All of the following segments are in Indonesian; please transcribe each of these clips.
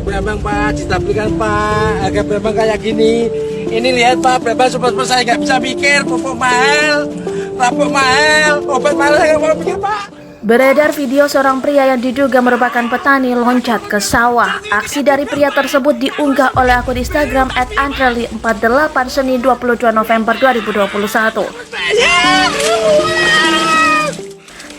berambang Pak, distabilkan Pak. Harga berambang kayak gini. Ini lihat Pak, berambang sobat-sobat saya nggak bisa mikir. Pupuk mahal, obat mahal saya nggak mau mikir Pak. Beredar video seorang pria yang diduga merupakan petani loncat ke sawah. Aksi dari pria tersebut diunggah oleh akun Instagram @andreli48 Senin 22 November 2021.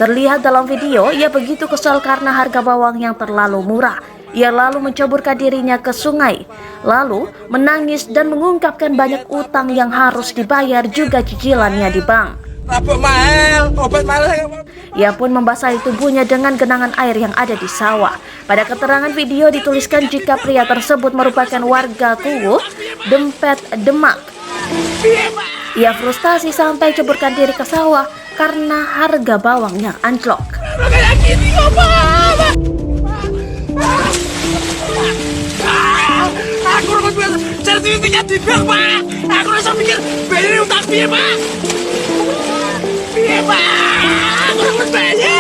Terlihat dalam video, ia begitu kesal karena harga bawang yang terlalu murah. Ia lalu menceburkan dirinya ke sungai, lalu menangis dan mengungkapkan banyak utang yang harus dibayar juga cicilannya di bank. Pupuk mahal, obat mahal saya nggak mau. Ia pun membasahi tubuhnya dengan genangan air yang ada di sawah. Pada keterangan video dituliskan jika pria tersebut merupakan warga Kuwu, Dempet, Demak. Ia frustasi sampai ceburkan diri ke sawah karena harga bawang yang anjlok. Kayak gini kok Pak. Aku harus bayar sertifikat di bank Pak. Aku harus mikir bayar utang piye Pak. Piye Pak. Aku harus bayar.